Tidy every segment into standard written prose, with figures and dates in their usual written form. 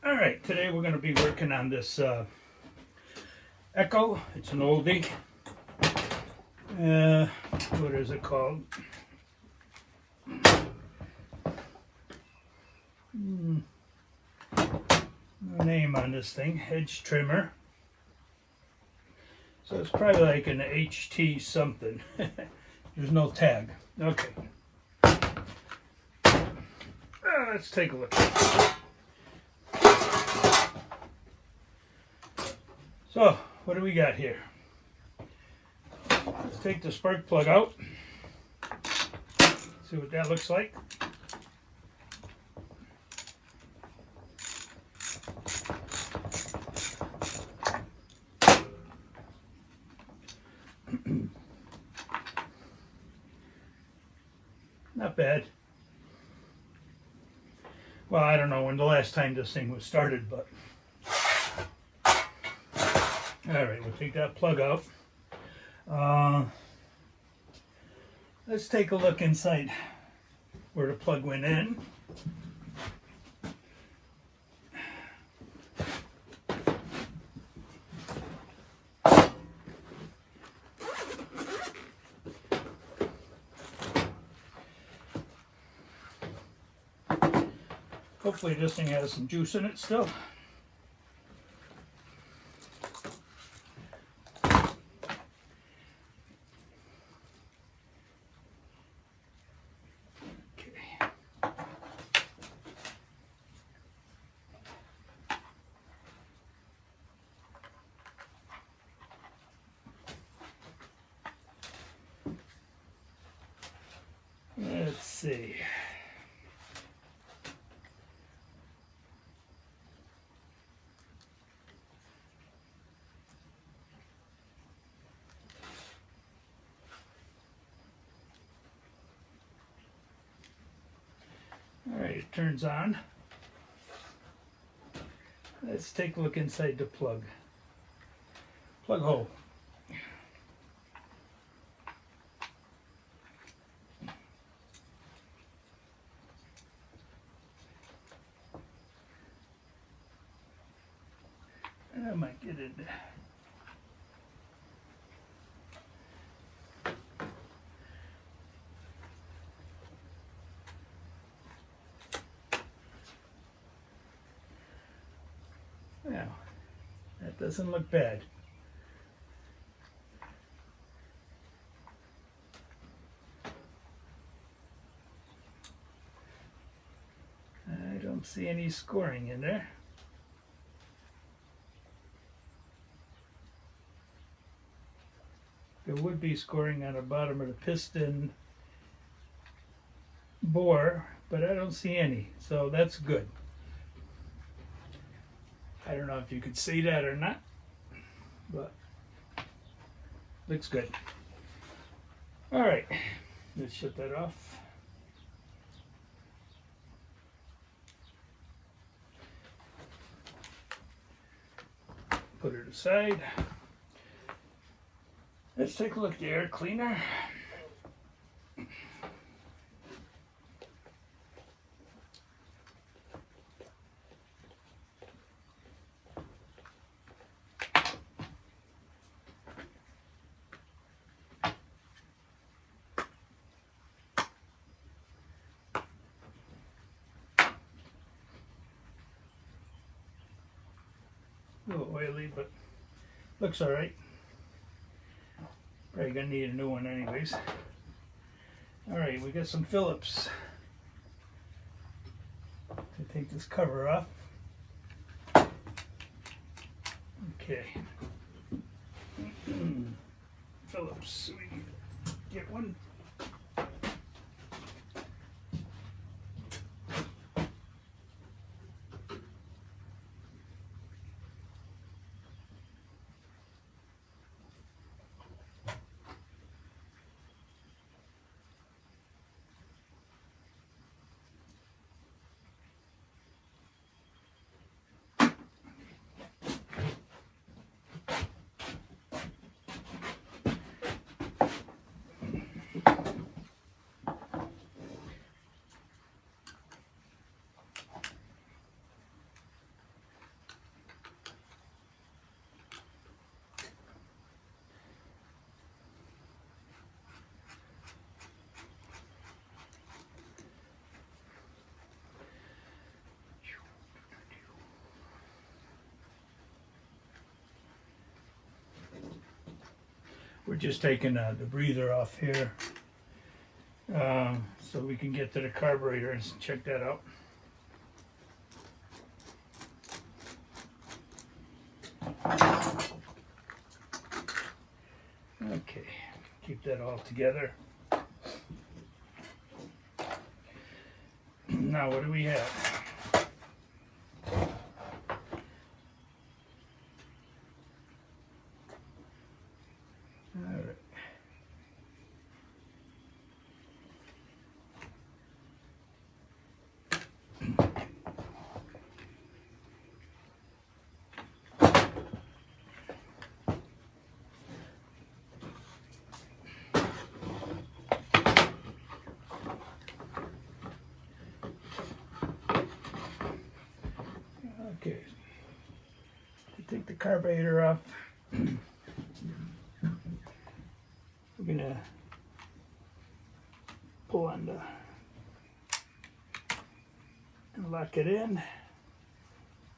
Alright, today we're going to be working on this Echo. It's an oldie. What is it called? No name on this thing. Hedge trimmer. So it's probably like an HT something. There's no tag. Okay. Let's take a look. So, what do we got here? Let's take the spark plug out. See what that looks like. Not bad. Well, I don't know when the last time this thing was started, but alright, we'll take that plug out. Let's take a look inside where the plug went in. Hopefully this thing has some juice in it still. Let's see. All right, it turns on. Let's take a look inside the plug hole. I might get in there. Now, that doesn't look bad. I don't see any scoring in there. There would be scoring on the bottom of the piston bore, but I don't see any, so that's good. I don't know if you could see that or not, but looks good. All right, let's shut that off. Put it aside. Let's take a look at the air cleaner. A little oily, but looks all right. Probably gonna need a new one anyways. All right, we got some Phillips to take this cover off. Okay. Phillips, we need to get one. We're just taking the breather off here so we can get to the carburetor and check that out. Okay, keep that all together. Now what do we have? All right. Okay, take the carburetor off. We're gonna pull on the and lock it in.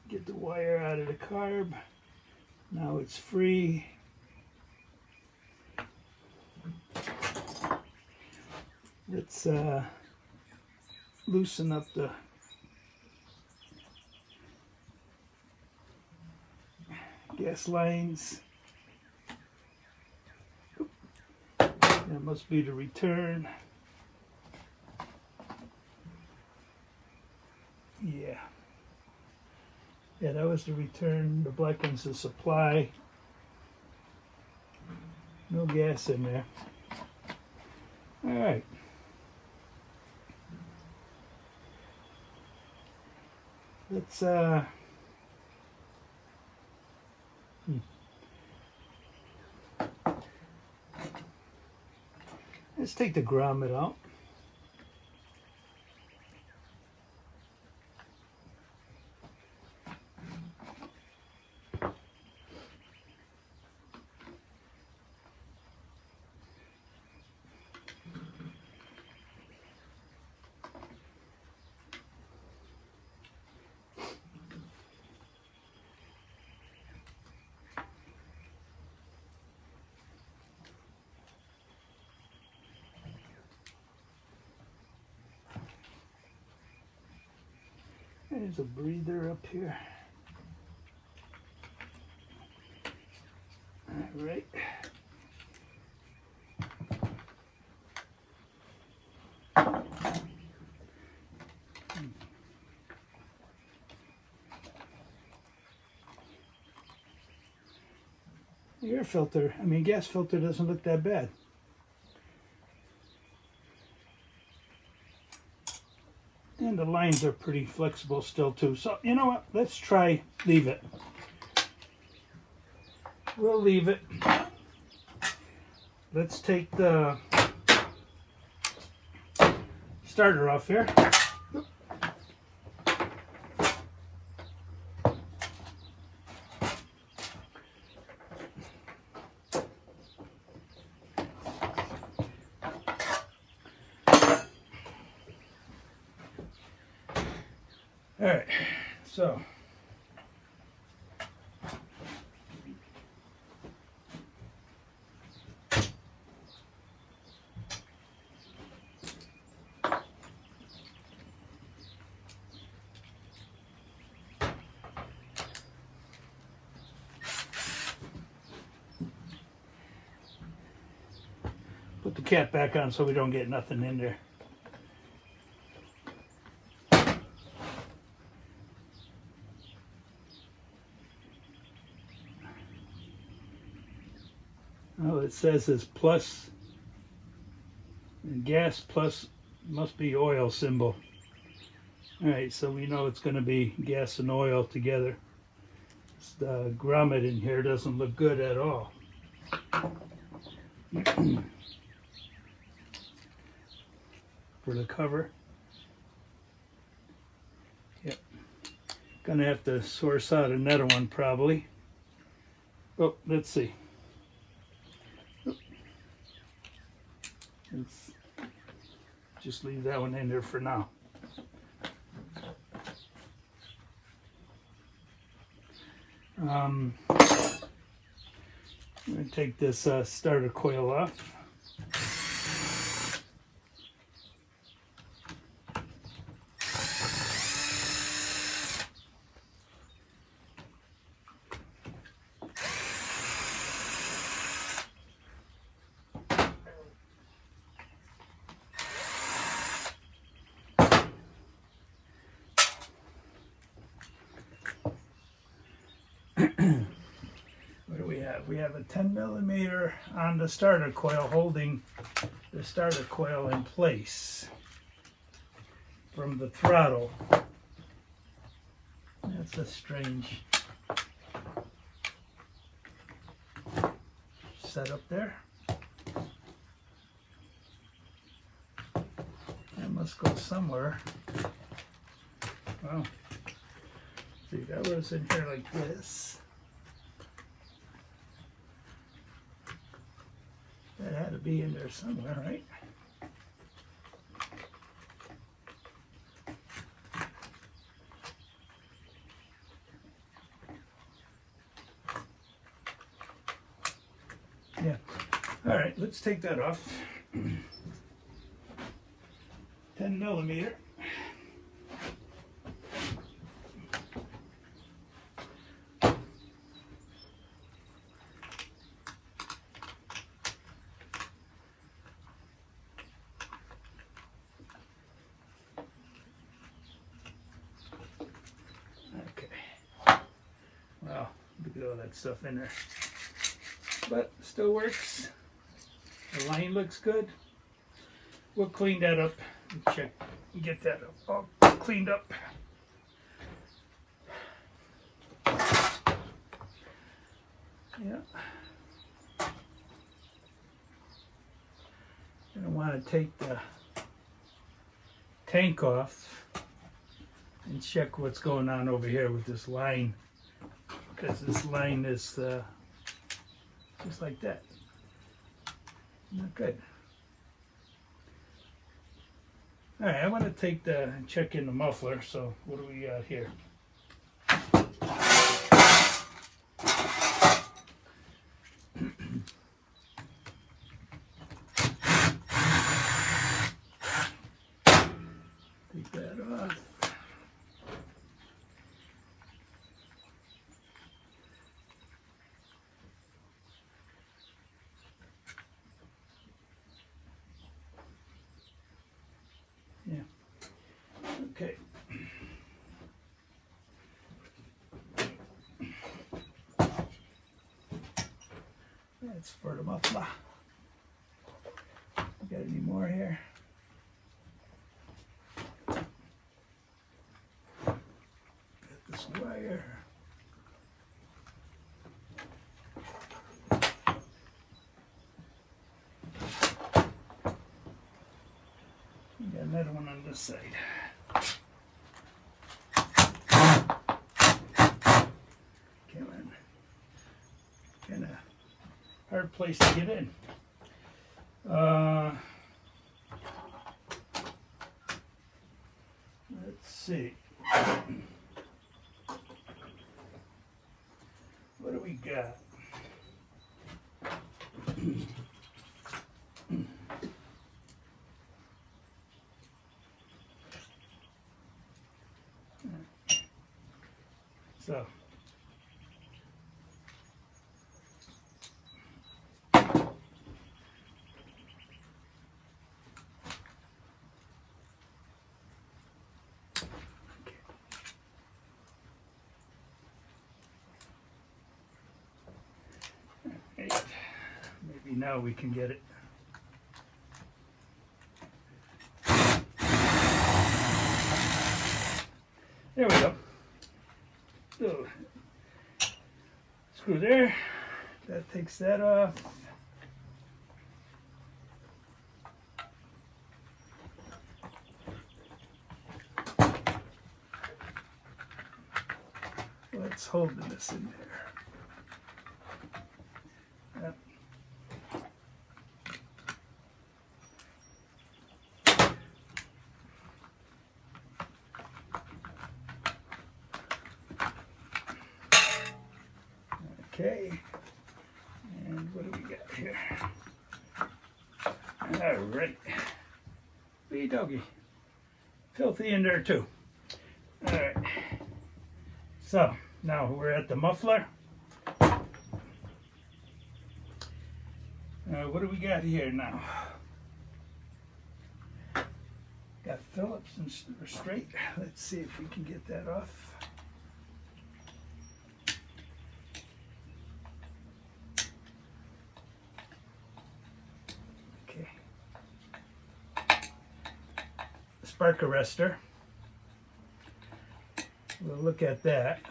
Get the wire out of the carb. Now it's free. Let's loosen up the gas lines. That must be the return. Yeah. Yeah, that was the return. The black one's the supply. No gas in there. All right. Let's let's take the grommet out. There's a breather up here. All right. The air filter, gas filter doesn't look that bad. And the lines are pretty flexible still too. So you know what? Let's try leave it. We'll leave it. Let's take the starter off here. All right, so put the cap back on so we don't get nothing in there. Oh, it says it's plus, and gas plus must be oil symbol. All right, so we know it's going to be gas and oil together. The grommet in here doesn't look good at all. For the cover. Yep. Gonna have to source out another one probably. Oh, let's see. Let's just leave that one in there for now. I'm going to take this starter coil off. What do we have? We have a 10mm on the starter coil holding the starter coil in place from the throttle. That's a strange setup there. That must go somewhere. Well, see, that was in here like this. That had to be in there somewhere, right? Yeah. All right, let's take that off. 10mm. Wow, look at all that stuff in there. But still works. The line looks good. We'll clean that up and check, get that all cleaned up. Yeah. I want to take the tank off and check what's going on over here with this line, because this line is just like that. Not good. All right, I want to take the check in the muffler. So what do we got here? Take that off. Yeah. Okay. That's for the muffler. You got any more here? Got this wire. You got another one on this side. Come on. Kind of hard place to get in. Let's see. What do we got? So, maybe now we can get it. There we go. So, screw there. That takes that off. What's holding this in there? Yep. Okay, And what do we got here? All right. Wee doggy. Filthy in there too. All right. So now we're at the muffler. What do we got here now? Got Phillips and straight. Let's see if we can get that off. Okay. Spark arrestor. We'll look at that.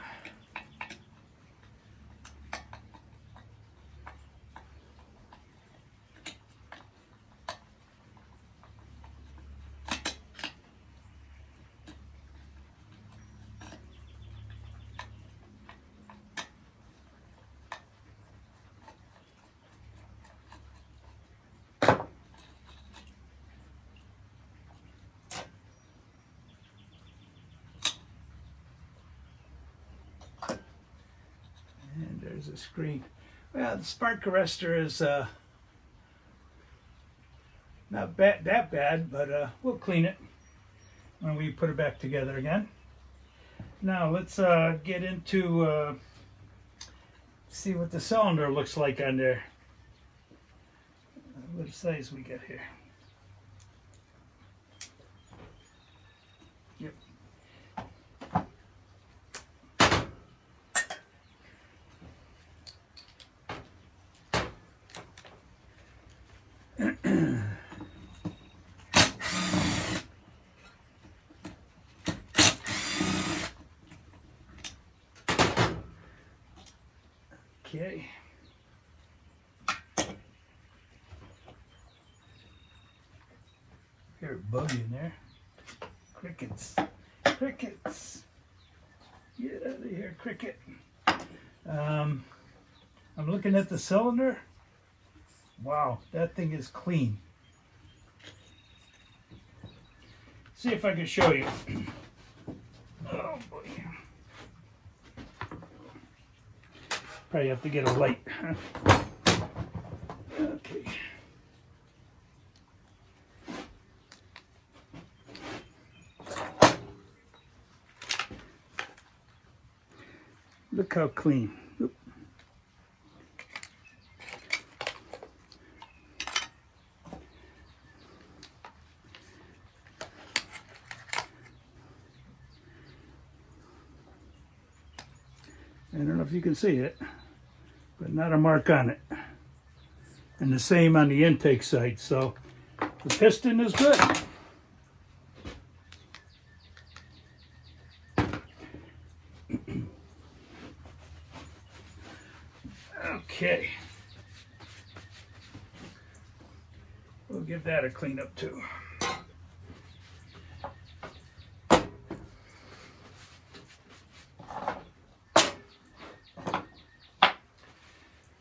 And there's a screen. Well, the spark arrestor is not that bad, but we'll clean it when we put it back together again. Now let's get into see what the cylinder looks like on there. What size we got here? Yep. Okay. Hear a bug in there. Crickets. Crickets. Get out of here, cricket. I'm looking at the cylinder. Wow, that thing is clean. See if I can show you. Oh boy. Probably have to get a light. Okay. Look how clean. Oop. I don't know if you can see it, but not a mark on it. And the same on the intake side, so the piston is good. Okay. We'll give that a clean up too.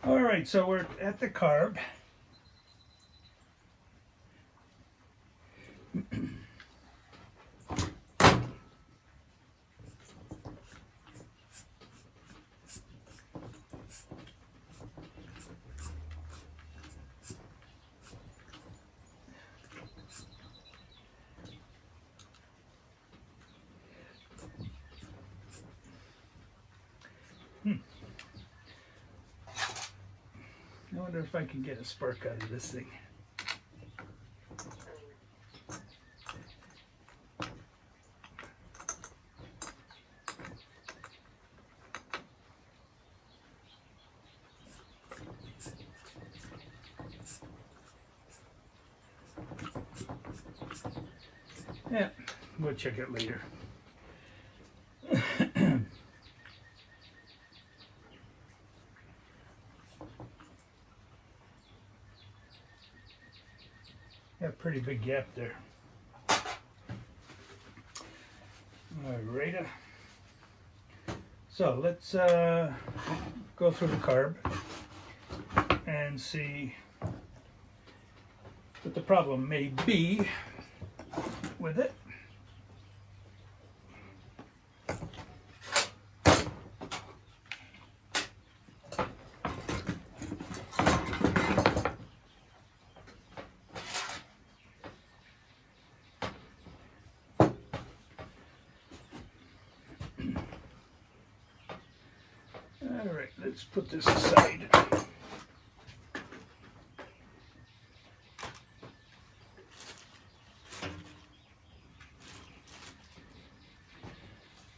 All right, so we're at the CARB. I wonder if I can get a spark out of this thing. Yeah, we'll check it later. Got a pretty big gap there. All right. So let's go through the CARB and see what the problem may be with it. let's put this aside.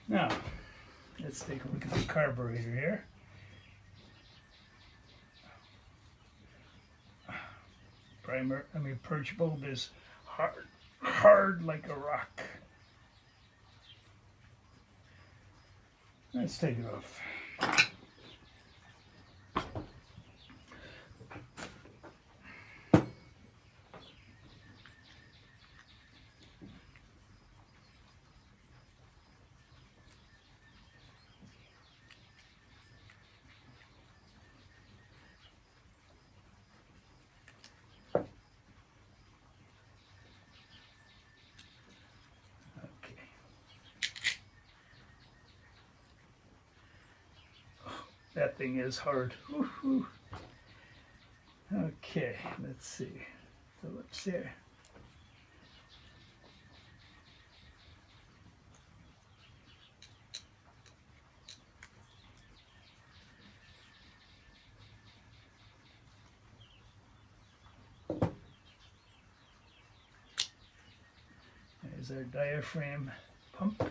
Now, let's take a look at the carburetor here. Purge bulb is hard like a rock. Let's take it off. That thing is hard. Woo-hoo. Okay, let's see. Phillips there. There's our diaphragm pump.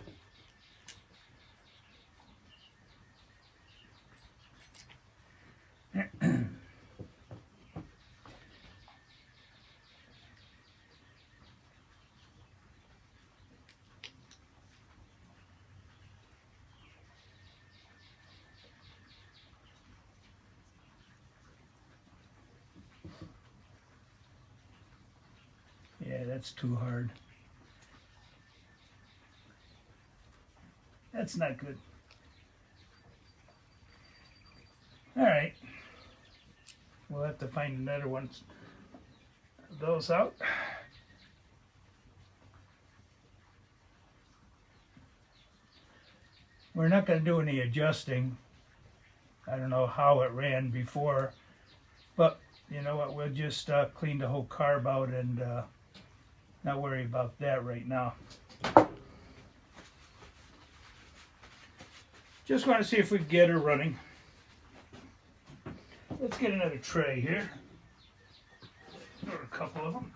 Yeah, that's too hard. That's not good. All right. We'll have to find another one of those out. We're not going to do any adjusting. I don't know how it ran before, but you know what? We'll just clean the whole carb out and not worry about that right now. Just want to see if we can get her running. Let's get another tray here, or a couple of them.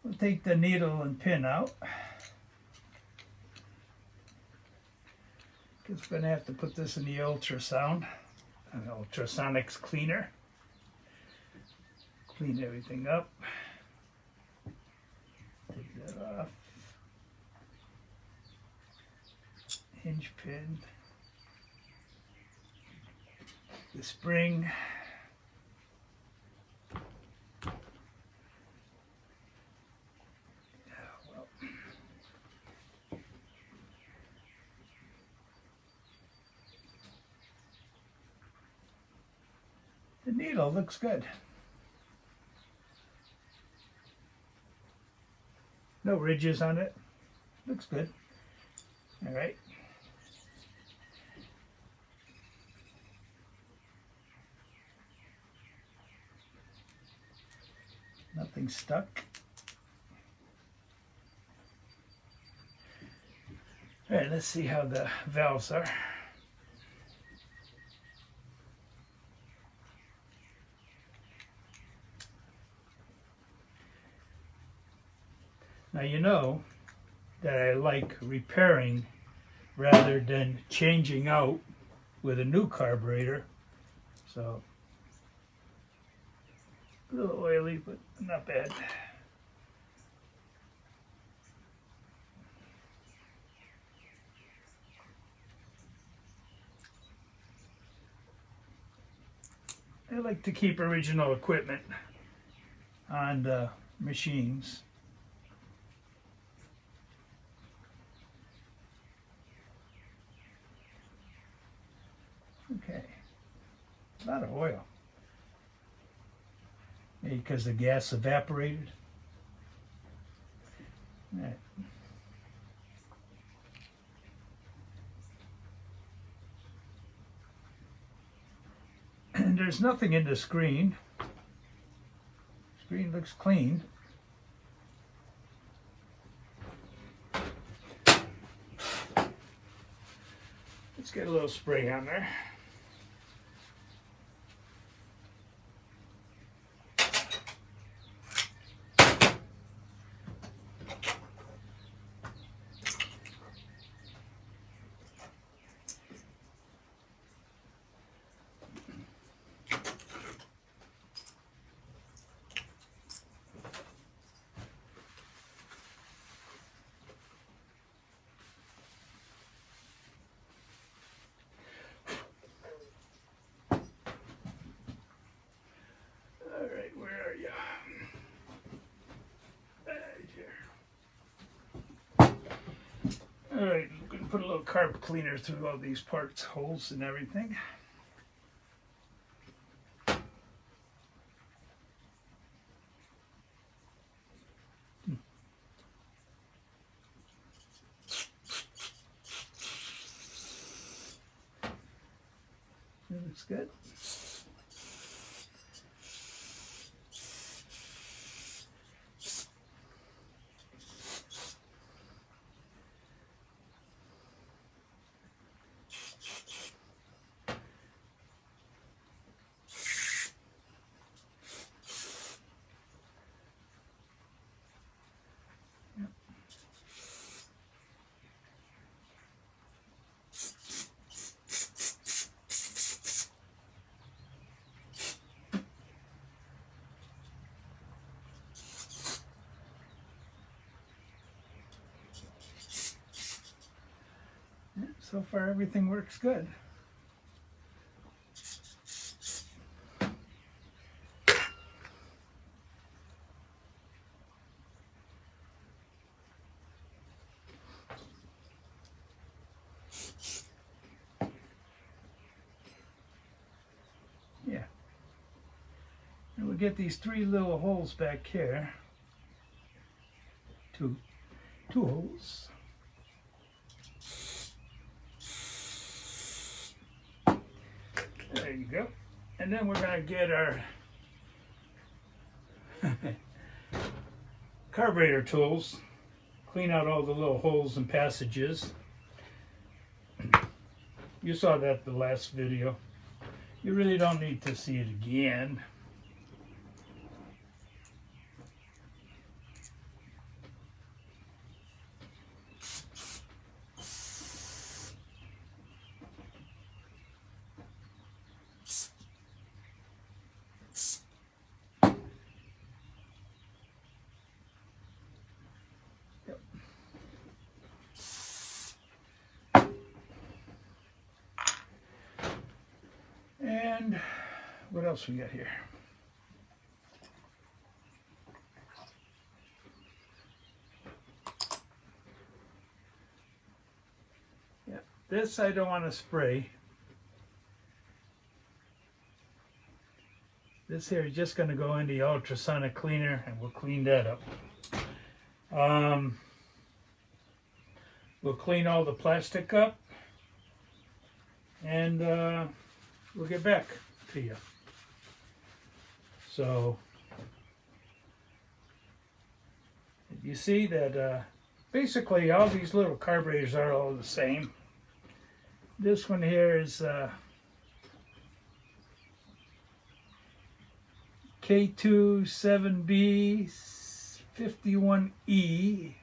We'll take the needle and pin out. Because we're going to have to put this in the ultrasonics cleaner. Clean everything up. Take that off. Hinge pin. The spring. The needle looks good. No ridges on it. Looks good. All right. Nothing stuck. All right, let's see how the valves are. Now you know that I like repairing rather than changing out with a new carburetor. So a little oily, but not bad. I like to keep original equipment on the machines. Okay, a lot of oil. Maybe because the gas evaporated. All right. And there's nothing in the screen. Screen looks clean. Let's get a little spray on there. Alright, I'm going to put a little CARB cleaner through all these parts, holes and everything. That looks good. So far everything works good. Yeah. And we'll get these three little holes back here. Two holes. There you go. And then we're going to get our carburetor tools, clean out all the little holes and passages. You saw that the last video. You really don't need to see it again. And what else we got here? Yeah, this I don't want to spray. This here is just going to go in the ultrasonic cleaner and we'll clean that up. We'll clean all the plastic up and we'll get back to you. So you see that basically all these little carburetors are all the same. This one here is K27B51E,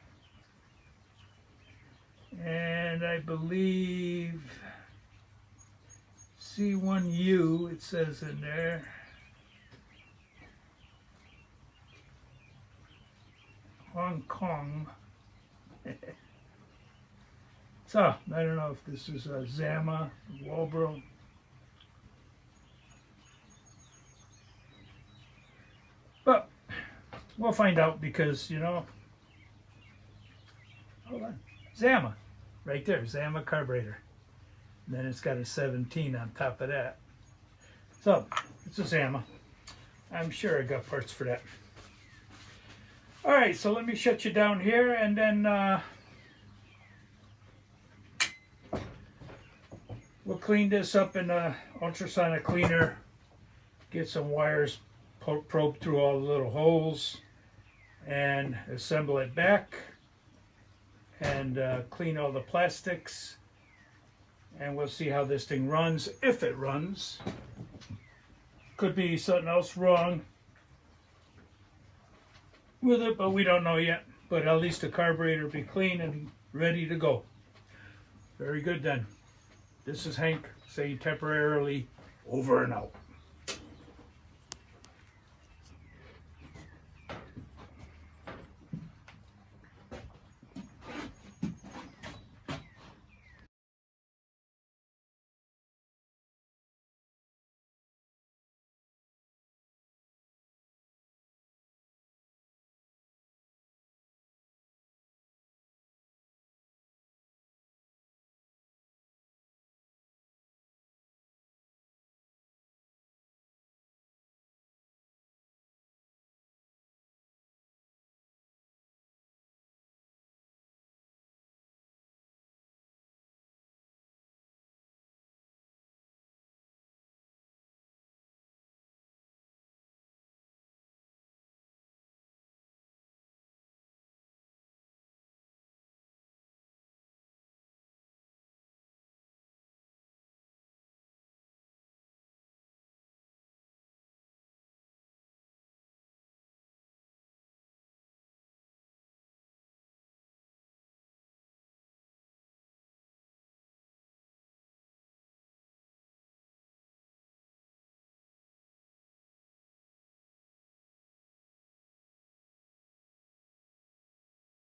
and I believe C1U, it says in there. Hong Kong. So, I don't know if this is a Zama, Walbro. But we'll find out because, you know, hold on. Zama, right there, Zama carburetor. And then it's got a 17 on top of that. So, it's a Zama. I'm sure I got parts for that. Alright, so let me shut you down here and then we'll clean this up in the ultrasonic cleaner get some wires probed through all the little holes and assemble it back and clean all the plastics, and we'll see how this thing runs, if it runs. Could be something else wrong with it, but we don't know yet. But at least the carburetor will be clean and ready to go. Very good then. This is Hank saying temporarily over and out.